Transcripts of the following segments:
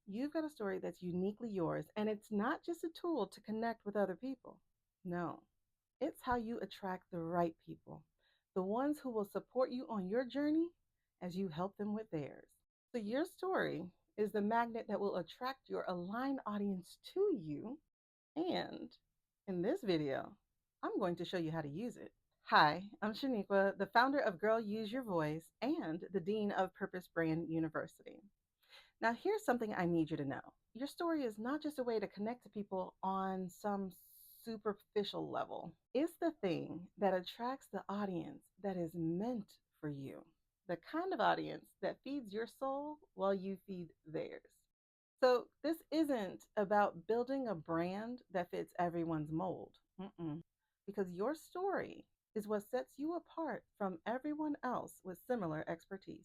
You've got a story that's uniquely yours, and it's not just a tool to connect with other people. No, it's how you attract the right people, the ones who will support you on your journey as you help them with theirs. So, your story is the magnet that will attract your aligned audience to you. And in this video, I'm going to show you how to use it. Hi, I'm Shaniqua, the founder of Girl Use Your Voice and the Dean of Purpose Brand University. Now, here's something I need you to know. Your story is not just a way to connect to people on some superficial level, it's the thing that attracts the audience that is meant for you, the kind of audience that feeds your soul while you feed theirs. So, this isn't about building a brand that fits everyone's mold. Mm-mm. Because your story is what sets you apart from everyone else with similar expertise.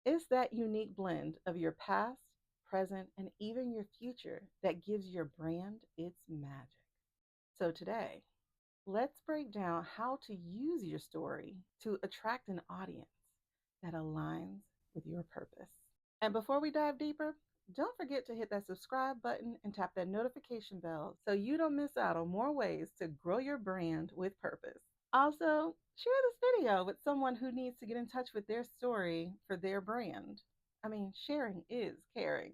It's that unique blend of your past, present, and even your future that gives your brand its magic. So today, let's break down how to use your story to attract an audience that aligns with your purpose. And before we dive deeper, don't forget to hit that subscribe button and tap that notification bell so you don't miss out on more ways to grow your brand with purpose. Also, share this video with someone who needs to get in touch with their story for their brand. I mean, sharing is caring.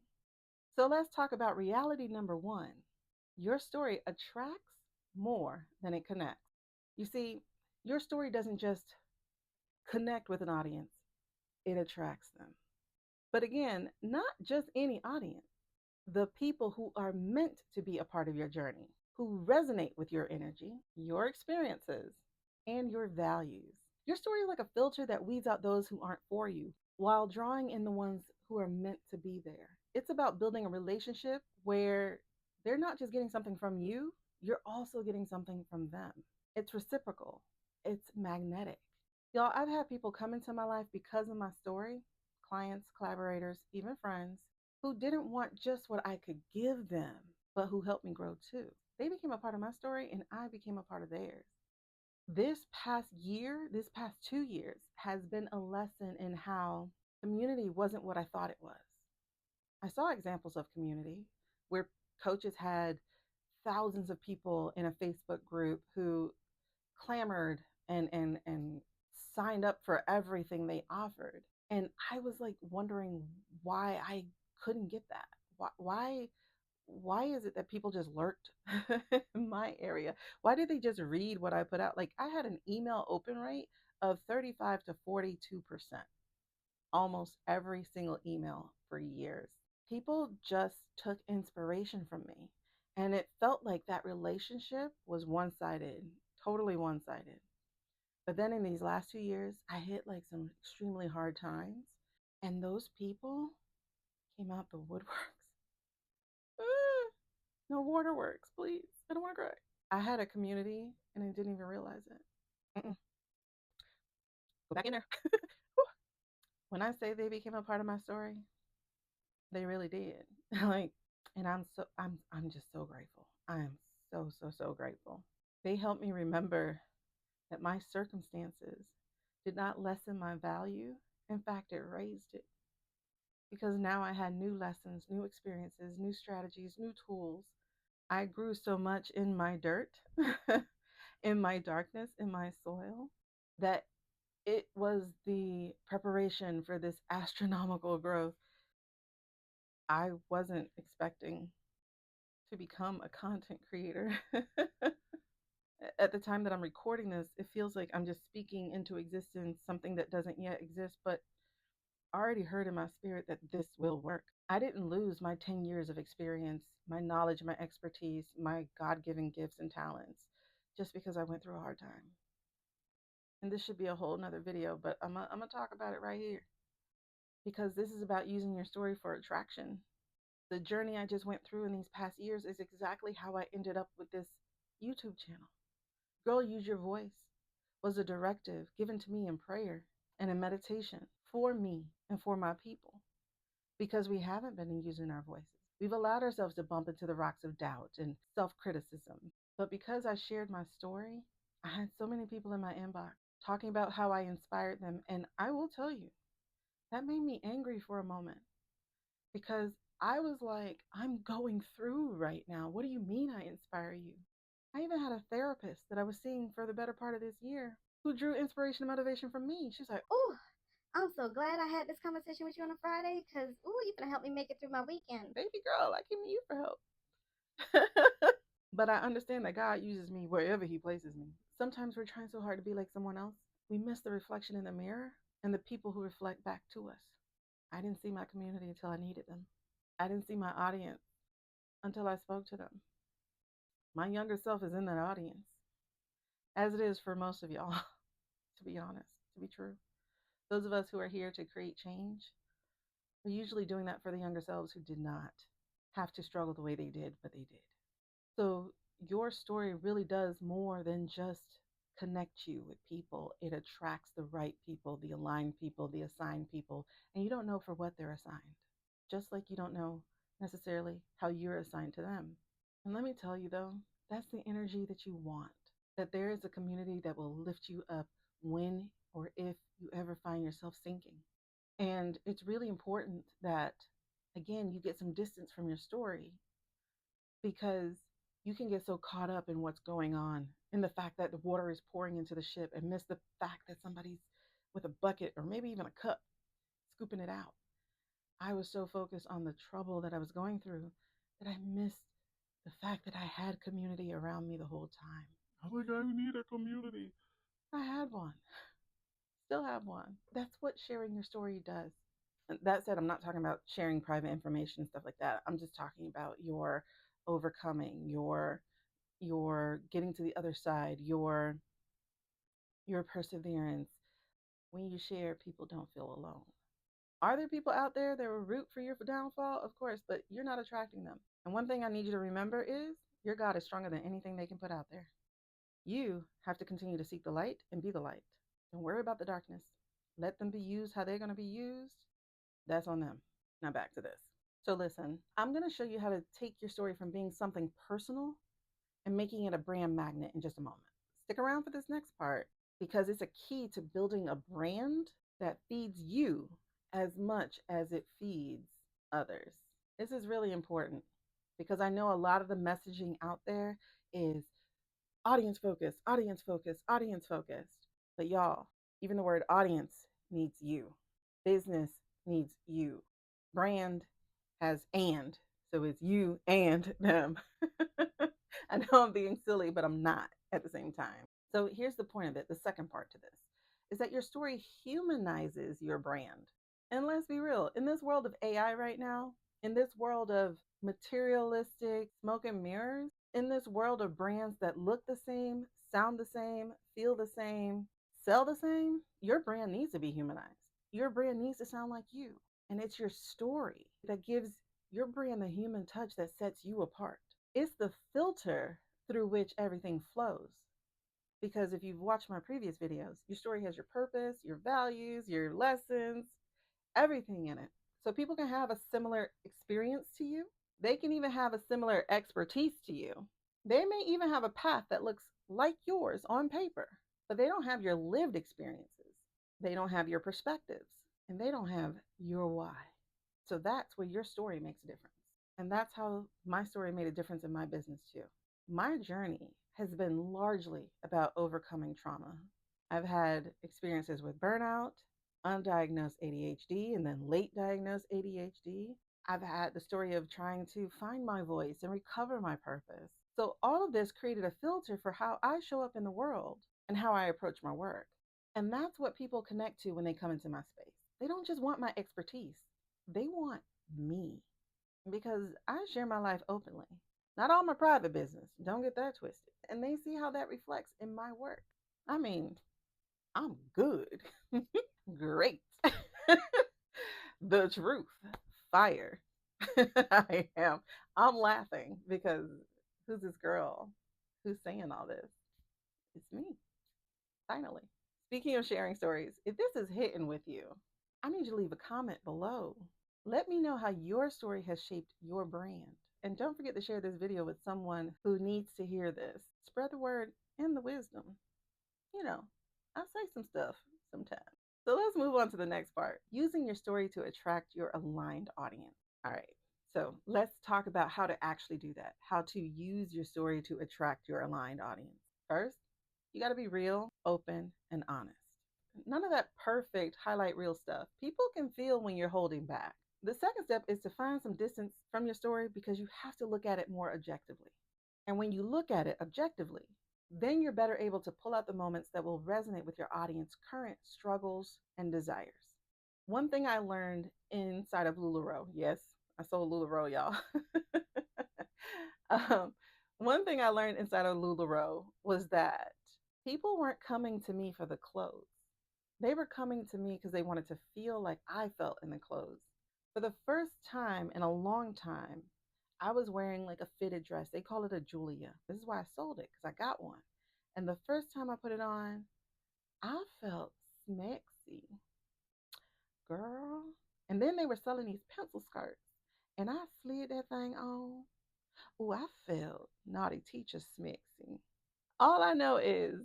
So let's talk about reality number one. Your story attracts more than it connects. You see, your story doesn't just connect with an audience, it attracts them. But again, not just any audience, the people who are meant to be a part of your journey, who resonate with your energy, your experiences, and your values. Your story is like a filter that weeds out those who aren't for you while drawing in the ones who are meant to be there. It's about building a relationship where they're not just getting something from you, you're also getting something from them. It's reciprocal, it's magnetic. Y'all, I've had people come into my life because of my story, clients, collaborators, even friends, who didn't want just what I could give them, but who helped me grow too. They became a part of my story and I became a part of theirs. This past 2 years, has been a lesson in how community wasn't what I thought it was. I saw examples of community where coaches had thousands of people in a Facebook group who clamored and signed up for everything they offered. And I was like wondering why I couldn't get that. Why is it that people just lurked in my area? Why did they just read what I put out? Like I had an email open rate of 35 to 42%, almost every single email for years. People just took inspiration from me. And it felt like that relationship was one sided, totally one sided. But then in these last 2 years, I hit like some extremely hard times. And those people came out the woodworks. Ah, no waterworks, please. I don't want to cry. I had a community and I didn't even realize it. Mm-mm. Go back in there. When I say they became a part of my story, they really did. Like, and I'm just so grateful. I am so grateful. They helped me remember that my circumstances did not lessen my value. In fact, it raised it because now I had new lessons, new experiences, new strategies, new tools. I grew so much in my dirt, in my darkness, in my soil, that it was the preparation for this astronomical growth. I wasn't expecting to become a content creator. At the time that I'm recording this, it feels like I'm just speaking into existence something that doesn't yet exist, but I already heard in my spirit that this will work. I didn't lose my 10 years of experience, my knowledge, my expertise, my God given gifts and talents just because I went through a hard time. And this should be a whole nother video, but I'm gonna talk about it right here because this is about using your story for attraction. The journey I just went through in these past years is exactly how I ended up with this YouTube channel. Girl, Use Your Voice was a directive given to me in prayer and in meditation for me and for my people because we haven't been using our voices. We've allowed ourselves to bump into the rocks of doubt and self criticism. But because I shared my story, I had so many people in my inbox talking about how I inspired them. And I will tell you, that made me angry for a moment because I was like, I'm going through right now. What do you mean I inspire you? I even had a therapist that I was seeing for the better part of this year who drew inspiration and motivation from me. She's like, Oh, I'm so glad I had this conversation with you on a Friday because, ooh, you're going to help me make it through my weekend. baby girl, I came to you for help. But I understand that God uses me wherever He places me. Sometimes we're trying so hard to be like someone else, we miss the reflection in the mirror and the people who reflect back to us. I didn't see my community until I needed them. I didn't see my audience until I spoke to them. My younger self is in that audience, as it is for most of y'all, to be honest, to be true. Those of us who are here to create change, we're usually doing that for the younger selves who did not have to struggle the way they did, but they did. So your story really does more than just connect you with people. It attracts the right people, the aligned people, the assigned people, and you don't know for what they're assigned. Just like you don't know necessarily how you're assigned to them. And let me tell you though, that's the energy that you want. That there is a community that will lift you up when or if you ever find yourself sinking. And it's really important that, again, you get some distance from your story because you can get so caught up in what's going on, in the fact that the water is pouring into the ship, and miss the fact that somebody's with a bucket or maybe even a cup scooping it out. I was so focused on the trouble that I was going through that I missed the fact that I had community around me the whole time. I was like, I need a community. I had one, still have one. That's what sharing your story does. And that said, I'm not talking about sharing private information and stuff like that. I'm just talking about your overcoming, your getting to the other side, your perseverance. When you share, people don't feel alone. Are there people out there that will root for your downfall? Of course, but you're not attracting them. And one thing I need you to remember is your God is stronger than anything they can put out there. You have to continue to seek the light and be the light. Don't worry about the darkness. Let them be used how they're going to be used. That's on them. Now back to this. So listen, I'm going to show you how to take your story from being something personal and making it a brand magnet in just a moment. Stick around for this next part because it's a key to building a brand that feeds you as much as it feeds others. This is really important because I know a lot of the messaging out there is audience focused, audience focused, audience focused. But y'all, even the word audience needs you. Business needs you. Brand has and. So it's you and them. I know I'm being silly, but I'm not at the same time. So here's the point of it. The second part to this is that your story humanizes your brand. And let's be real, in this world of AI right now, in this world of materialistic smoke and mirrors, in this world of brands that look the same, sound the same, feel the same, sell the same, your brand needs to be humanized. Your brand needs to sound like you. And it's your story that gives your brand the human touch that sets you apart. It's the filter through which everything flows. Because if you've watched my previous videos, your story has your purpose, your values, your lessons, everything in it. So people can have a similar experience to you. They can even have a similar expertise to you. They may even have a path that looks like yours on paper, but they don't have your lived experiences. They don't have your perspectives, and they don't have your why. So that's where your story makes a difference. And that's how my story made a difference in my business too. My journey has been largely about overcoming trauma. I've had experiences with burnout, undiagnosed ADHD, and then late diagnosed ADHD. I've had the story of trying to find my voice and recover my purpose. So, all of this created a filter for how I show up in the world and how I approach my work. And that's what people connect to when they come into my space. They don't just want my expertise, they want me because I share my life openly. Not all my private business, don't get that twisted. And they see how that reflects in my work. I mean, I'm good. Great. The truth. Fire. I am. I'm laughing because who's this girl who's saying all this? It's me, finally. Speaking of sharing stories, if this is hitting with you, I need you to leave a comment below. Let me know how your story has shaped your brand. And don't forget to share this video with someone who needs to hear this. Spread the word and the wisdom. You know, I say some stuff sometimes. So let's move on to the next part, using your story to attract your aligned audience. All right. So let's talk about how to actually do that, how to use your story to attract your aligned audience. First, you got to be real, open, and honest. None of that perfect highlight reel stuff. People can feel when you're holding back. The second step is to find some distance from your story because you have to look at it more objectively. And when you look at it objectively, then you're better able to pull out the moments that will resonate with your audience's current struggles and desires. One thing I learned inside of LuLaRoe, yes, I sold LuLaRoe, y'all. um, one thing I learned inside of LuLaRoe was that people weren't coming to me for the clothes. They were coming to me because they wanted to feel like I felt in the clothes. For the first time in a long time, I was wearing like a fitted dress. They call it a Julia. This is why I sold it because I got one. And the first time I put it on, I felt smexy, girl. And then they were selling these pencil skirts. And I slid that thing on. Oh, I felt naughty teacher smexy. All I know is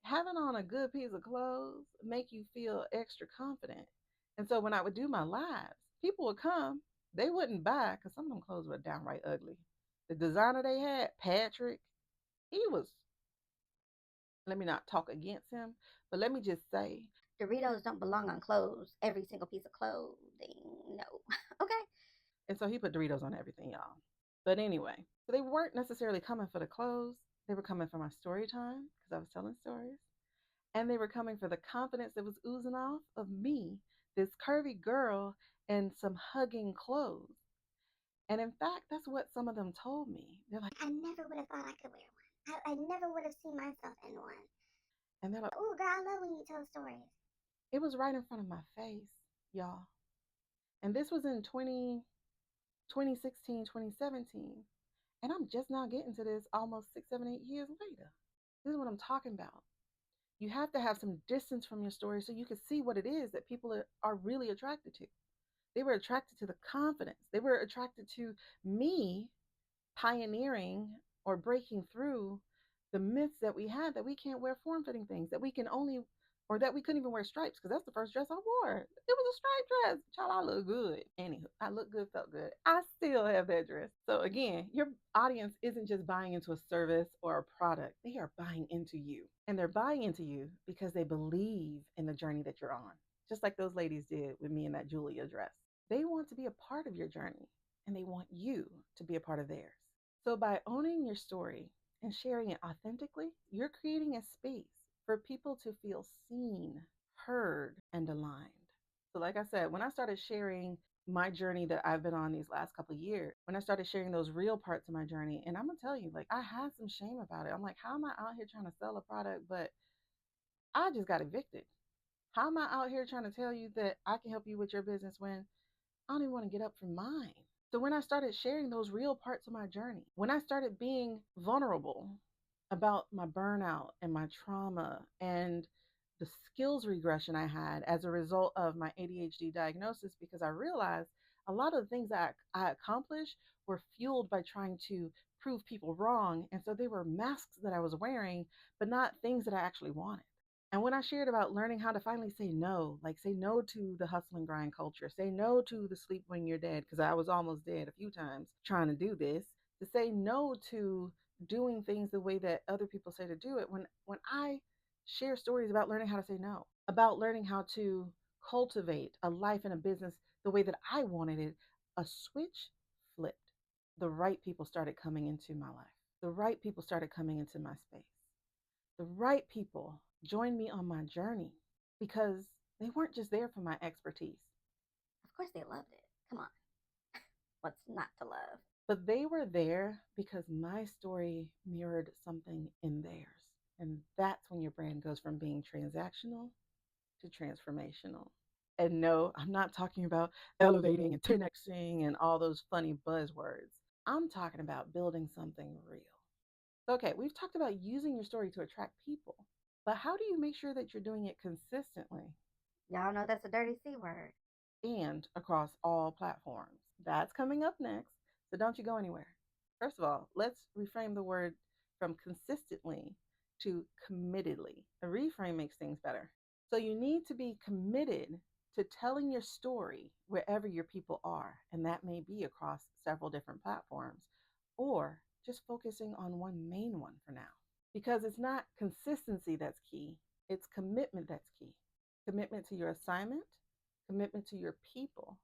having on a good piece of clothes make you feel extra confident. And so when I would do my lives, people would come, they wouldn't buy because some of them clothes were downright ugly. The designer they had, Patrick, he was, let me not talk against him, but let me just say, Doritos don't belong on clothes, every single piece of clothing. No. Okay. and so he put Doritos on everything, y'all. But anyway, so they weren't necessarily coming for the clothes. They were coming for my story time because I was telling stories. And they were coming for the confidence that was oozing off of me, this curvy girl in some hugging clothes. And in fact, that's what some of them told me. They're like, I never would have thought I could wear one. I never would have seen myself in one. and they're like, Oh, girl, I love when you tell stories. it was right in front of my face, y'all. And this was in 2016, 2017. And I'm just now getting to this almost 6, 7, 8 years later. This is what I'm talking about. You have to have some distance from your story so you can see what it is that people are really attracted to. They were attracted to the confidence. They were attracted to me pioneering or breaking through the myths that we had that we can't wear form fitting things, that we can only, or that we couldn't even wear stripes because that's the first dress I wore. It was a striped dress. Child, I look good. Anywho, I look good, felt good. I still have that dress. So again, your audience isn't just buying into a service or a product, they are buying into you. And they're buying into you because they believe in the journey that you're on, just like those ladies did with me in that Julia dress. They want to be a part of your journey and they want you to be a part of theirs. So, by owning your story and sharing it authentically, you're creating a space for people to feel seen, heard, and aligned. So, like I said, when I started sharing my journey that I've been on these last couple of years, when I started sharing those real parts of my journey, and I'm gonna tell you, like, I had some shame about it. I'm like, how am I out here trying to sell a product, but I just got evicted? How am I out here trying to tell you that I can help you with your business when I don't even want to get up from mine? So when I started sharing those real parts of my journey, when I started being vulnerable about my burnout and my trauma and the skills regression I had as a result of my ADHD diagnosis, because I realized a lot of the things that I accomplished were fueled by trying to prove people wrong. And so they were masks that I was wearing, but not things that I actually wanted. And when I shared about learning how to finally say no, like say no to the hustle and grind culture, say no to the sleep when you're dead, because I was almost dead a few times trying to do this, to say no to doing things the way that other people say to do it. When I share stories about learning how to say no, about learning how to cultivate a life and a business the way that I wanted it, a switch flipped. The right people started coming into my life. The right people started coming into my space. The right people joined me on my journey because they weren't just there for my expertise, Of course they loved it. Come on. What's not to love? but they were there because my story mirrored something in theirs. And that's when your brand goes from being transactional to transformational. And no, I'm not talking about elevating and 10xing and all those funny buzzwords. I'm talking about building something real. Okay, we've talked about using your story to attract people, but how do you make sure that you're doing it consistently Y'all know that's a dirty C word. and across all platforms? That's coming up next, so don't you go anywhere. First of all, let's reframe the word from consistently to committedly. A reframe makes things better. So you need to be committed to telling your story wherever your people are. And that may be across several different platforms, or just focusing on one main one for now. Because it's not consistency that's key, it's commitment that's key. Commitment to your assignment, commitment to your people,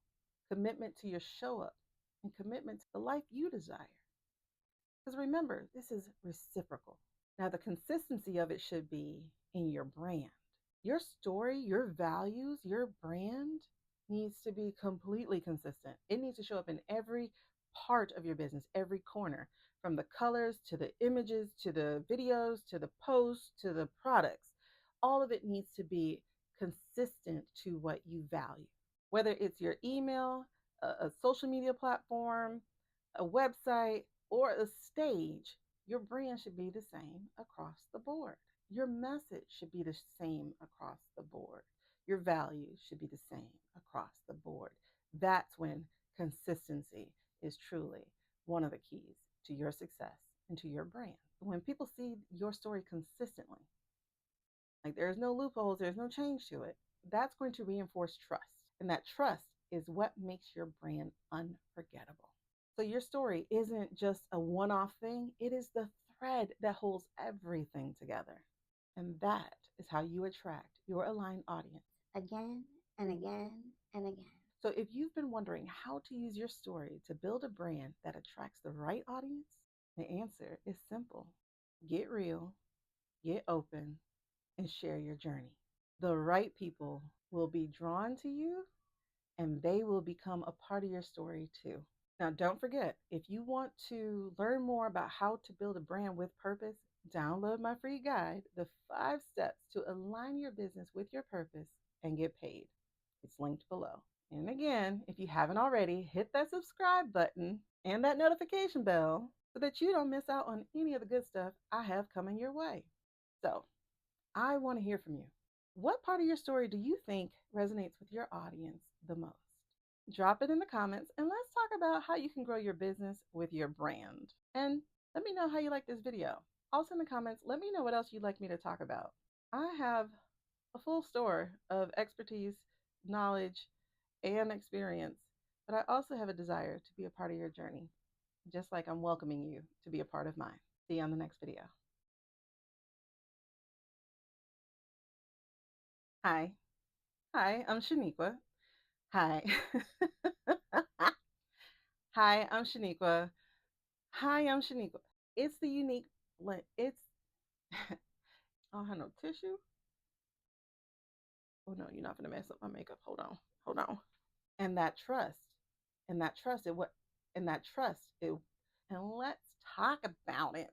commitment to your show up, and commitment to the life you desire. Because remember, this is reciprocal. Now, the consistency of it should be in your brand. Your story, your values, your brand needs to be completely consistent. It needs to show up in every part of your business, every corner, from the colors to the images to the videos to the posts to the products. All of it needs to be consistent to what you value. Whether it's your email, a social media platform, a website, or a stage, your brand should be the same across the board. Your message should be the same across the board. Your values should be the same across the board. That's when consistency is truly one of the keys to your success and to your brand. When people see your story consistently, like there's no loopholes, there's no change to it, that's going to reinforce trust. And that trust is what makes your brand unforgettable. So your story isn't just a one off thing, it is the thread that holds everything together. And that is how you attract your aligned audience again and again and again. So if you've been wondering how to use your story to build a brand that attracts the right audience, the answer is simple. Get real, get open, and share your journey. The right people will be drawn to you and they will become a part of your story too. Now, don't forget, if you want to learn more about how to build a brand with purpose, download my free guide, The 5 Steps to Align Your Business with Your Purpose and Get Paid. It's linked below. And again, if you haven't already, hit that subscribe button and that notification bell so that you don't miss out on any of the good stuff I have coming your way. So, I want to hear from you. What part of your story do you think resonates with your audience the most? Drop it in the comments and let's talk about how you can grow your business with your brand. And let me know how you like this video. Also in the comments, let me know what else you'd like me to talk about. I have a full store of expertise, knowledge, and experience, but I also have a desire to be a part of your journey, just like I'm welcoming you to be a part of mine. See you on the next video. Hi. Hi, I'm Shaniqua. Hi. Hi, I'm Shaniqua. Hi, I'm Shaniqua. It's the unique, it's, I don't have no tissue. Oh no, you're not gonna mess up my makeup. Hold on. Hold on. And that trust, and that trust, it what, and that trust, it, and let's talk about it.